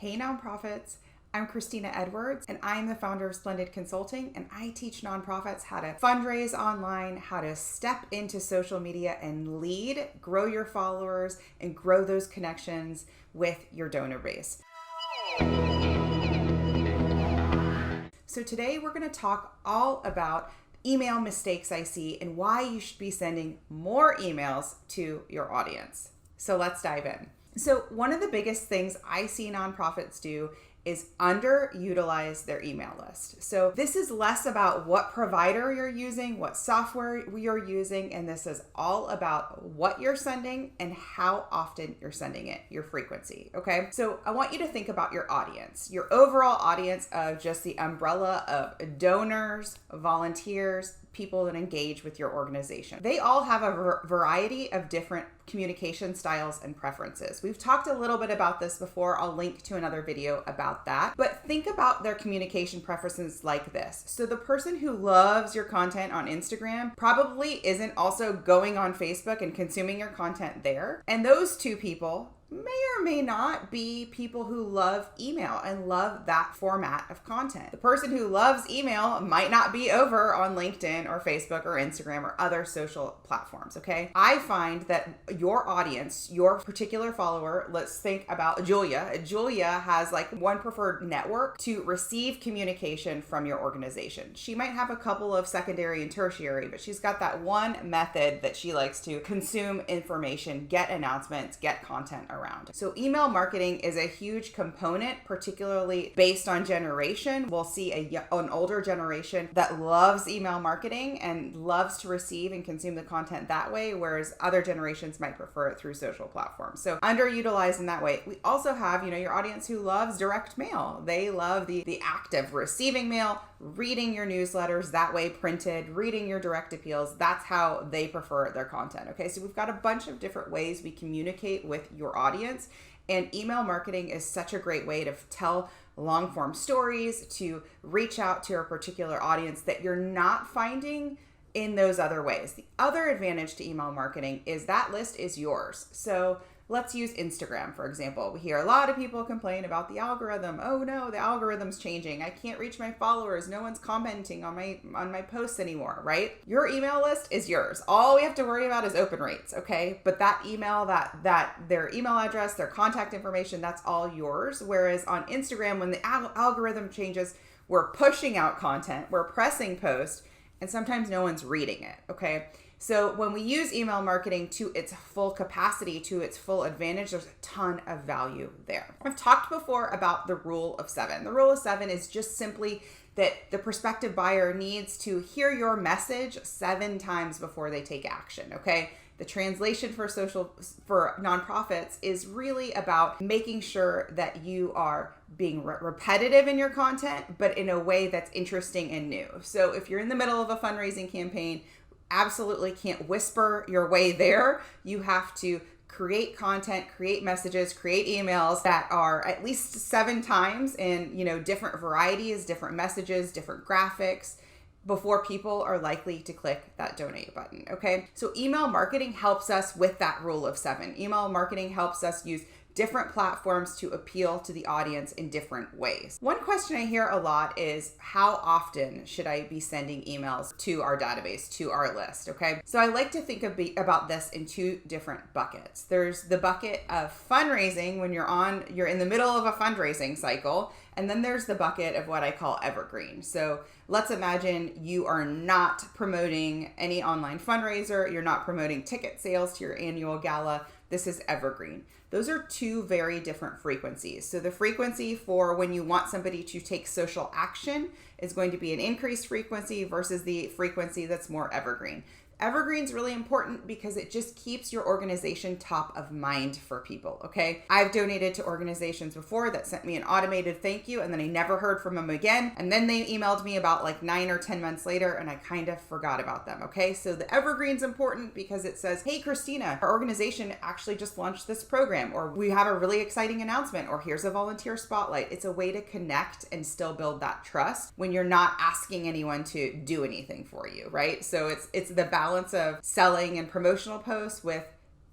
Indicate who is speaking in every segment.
Speaker 1: Hey nonprofits, I'm Christina Edwards and I'm the founder of Splendid Consulting, and I teach nonprofits how to fundraise online, how to step into social media and lead, grow your followers, and grow those connections with your donor base. So today we're going to talk all about email mistakes I see and why you should be sending more emails to your audience. So let's dive in. So one of the biggest things I see nonprofits do is underutilize their email list. So this is less about what provider you're using, what software you're using, and this is all about what you're sending and how often you're sending it, your frequency, okay? So I want you to think about your audience, your overall audience of just the umbrella of donors, volunteers, people that engage with your organization. They all have a variety of different communication styles and preferences. We've talked a little bit about this before. I'll link to another video about that. But think about their communication preferences like this. So the person who loves your content on Instagram probably isn't also going on Facebook and consuming your content there. And those two people may or may not be people who love email and love that format of content. The person who loves email might not be over on LinkedIn or Facebook or Instagram or other social platforms, okay? I find that your audience, your particular follower, let's think about Julia. Julia has like one preferred network to receive communication from your organization. She might have a couple of secondary and tertiary, but she's got that one method that she likes to consume information, get announcements, get content around. So email marketing is a huge component, particularly based on generation. We'll see an older generation that loves email marketing and loves to receive and consume the content that way, whereas other generations might prefer it through social platforms. So underutilized in that way. We also have, your audience who loves direct mail. They love the act of receiving mail, reading your newsletters that way printed, reading your direct appeals. That's how they prefer their content. Okay, so we've got a bunch of different ways we communicate with your audience, and email marketing is such a great way to tell long-form stories, to reach out to a particular audience that you're not finding in those other ways. The other advantage to email marketing is that list is yours. So let's use Instagram, for example. We hear a lot of people complain about the algorithm. Oh no, the algorithm's changing. I can't reach my followers. No one's commenting on my posts anymore, right? Your email list is yours. All we have to worry about is open rates, okay? But that email, that their email address, their contact information, that's all yours. Whereas on Instagram, when the algorithm changes, we're pushing out content, we're pressing post, and sometimes no one's reading it, okay? So when we use email marketing to its full capacity, to its full advantage, there's a ton of value there. I've talked before about the rule of 7. The rule of 7 is just simply that the prospective buyer needs to hear your message 7 times before they take action, okay? The translation for nonprofits is really about making sure that you are being repetitive in your content, but in a way that's interesting and new. So if you're in the middle of a fundraising campaign, absolutely can't whisper your way there. You have to create content, create messages, create emails that are at least 7 times in, different varieties, different messages, different graphics before people are likely to click that donate button, okay? So email marketing helps us with that rule of 7. Email marketing helps us use different platforms to appeal to the audience in different ways. One question I hear a lot is, how often should I be sending emails to our database, to our list, okay? So I like to think about this in 2 different buckets. There's the bucket of fundraising when you're in the middle of a fundraising cycle, and then there's the bucket of what I call evergreen. So let's imagine you are not promoting any online fundraiser, you're not promoting ticket sales to your annual gala. This is evergreen. Those are 2 very different frequencies. So the frequency for when you want somebody to take social action is going to be an increased frequency versus the frequency that's more evergreen. Evergreen's really important because it just keeps your organization top of mind for people, okay? I've donated to organizations before that sent me an automated thank you, and then I never heard from them again. And then they emailed me about like 9 or 10 months later, and I kind of forgot about them, okay? So the evergreen's important because it says, hey, Christina, our organization actually just launched this program, or we have a really exciting announcement, or here's a volunteer spotlight. It's a way to connect and still build that trust when you're not asking anyone to do anything for you, right? So it's the balance of selling and promotional posts with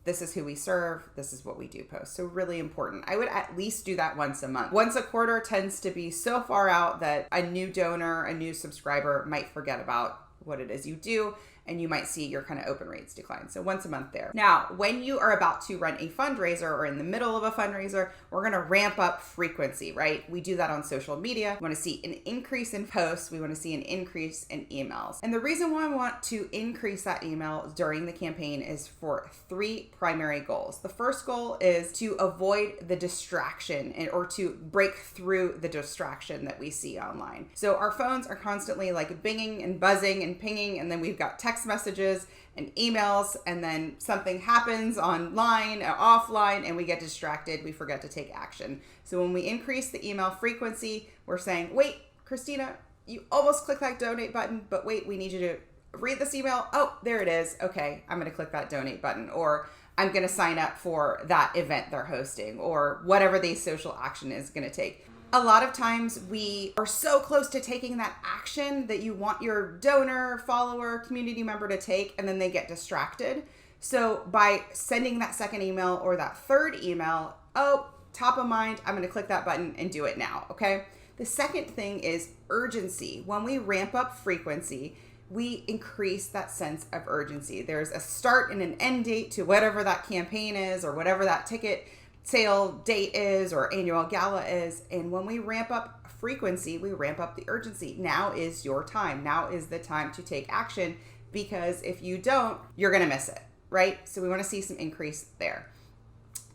Speaker 1: this is who we serve, this is what we do post. So really important. I would at least do that once a month. Once a quarter tends to be so far out that a new donor, a new subscriber might forget about what it is you do, and you might see your kind of open rates decline. So once a month there. Now, when you are about to run a fundraiser or in the middle of a fundraiser, we're going to ramp up frequency, right? We do that on social media. We want to see an increase in posts. We want to see an increase in emails. And the reason why I want to increase that email during the campaign is for 3 primary goals. The first goal is to avoid the distraction or to break through the distraction that we see online. So our phones are constantly like binging and buzzing and pinging, and then we've got text messages and emails, and then something happens online or offline and we get distracted. We forget to take action. So when we increase the email frequency, we're saying, wait, Christina, you almost clicked that donate button, but wait, we need you to read this email. Oh, there it is. Okay, I'm going to click that donate button, or I'm going to sign up for that event they're hosting, or whatever the social action is going to take. A lot of times we are so close to taking that action that you want your donor, follower, community member to take, and then they get distracted. So by sending that second email or that third email, oh, top of mind, I'm going to click that button and do it now, okay? The second thing is urgency. When we ramp up frequency, we increase that sense of urgency. There's a start and an end date to whatever that campaign is or whatever that ticket sale date is or annual gala is. And when we ramp up frequency, we ramp up the urgency. Now is your time. Now is the time to take action, because if you don't, you're going to miss it, right? So we want to see some increase there.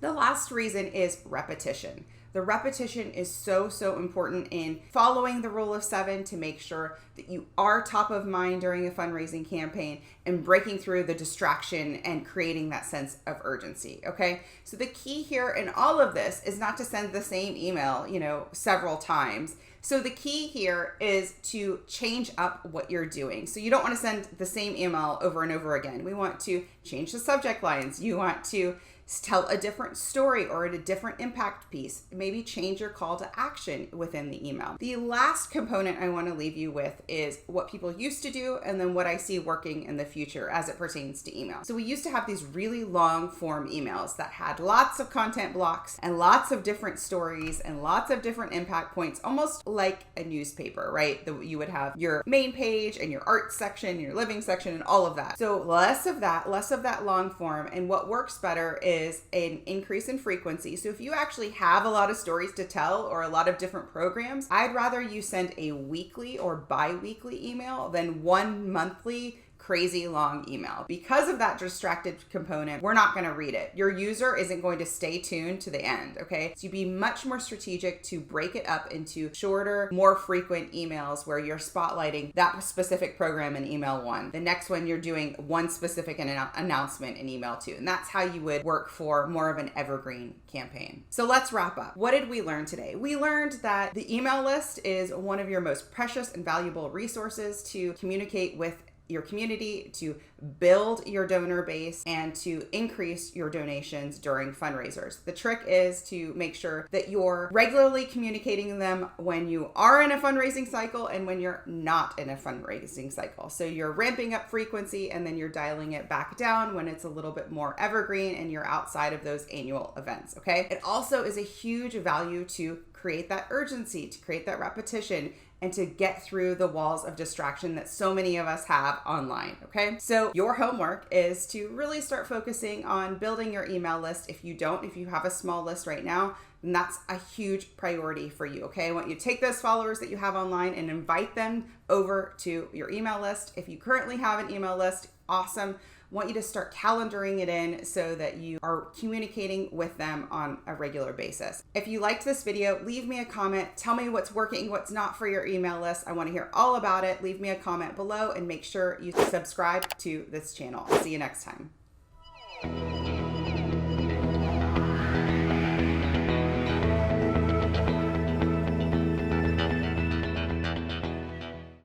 Speaker 1: The last reason is repetition. The repetition is so important in following the rule of 7 to make sure that you are top of mind during a fundraising campaign and breaking through the distraction and creating that sense of urgency, okay? So the key here in all of this is not to send the same email, several times. So the key here is to change up what you're doing. So you don't want to send the same email over and over again. We want to change the subject lines. You want to tell a different story or a different impact piece. Maybe change your call to action within the email. The last component I want to leave you with is what people used to do and then what I see working in the future as it pertains to email. So we used to have these really long form emails that had lots of content blocks and lots of different stories and lots of different impact points, almost like a newspaper, right? You would have your main page and your art section, your living section, and all of that. So less of that long form, and what works better is an increase in frequency. So if you actually have a lot of stories to tell or a lot of different programs, I'd rather you send a weekly or bi-weekly email than one monthly crazy long email. Because of that distracted component, we're not going to read it. Your user isn't going to stay tuned to the end, okay? So you'd be much more strategic to break it up into shorter, more frequent emails where you're spotlighting that specific program in email 1. The next one, you're doing one specific announcement in email 2. And that's how you would work for more of an evergreen campaign. So let's wrap up. What did we learn today? We learned that the email list is one of your most precious and valuable resources to communicate with your community, to build your donor base, and to increase your donations during fundraisers. The trick is to make sure that you're regularly communicating them when you are in a fundraising cycle and when you're not in a fundraising cycle. So you're ramping up frequency and then you're dialing it back down when it's a little bit more evergreen and you're outside of those annual events, okay? It also is a huge value to create that urgency, to create that repetition, and to get through the walls of distraction that so many of us have online, okay? So your homework is to really start focusing on building your email list. If you have a small list right now, then that's a huge priority for you, okay? I want you to take those followers that you have online and invite them over to your email list. If you currently have an email list, awesome. I want you to start calendaring it in so that you are communicating with them on a regular basis. If you liked this video, leave me a comment. Tell me what's working, what's not for your email list. I want to hear all about it. Leave me a comment below and make sure you subscribe to this channel. I'll see you next time.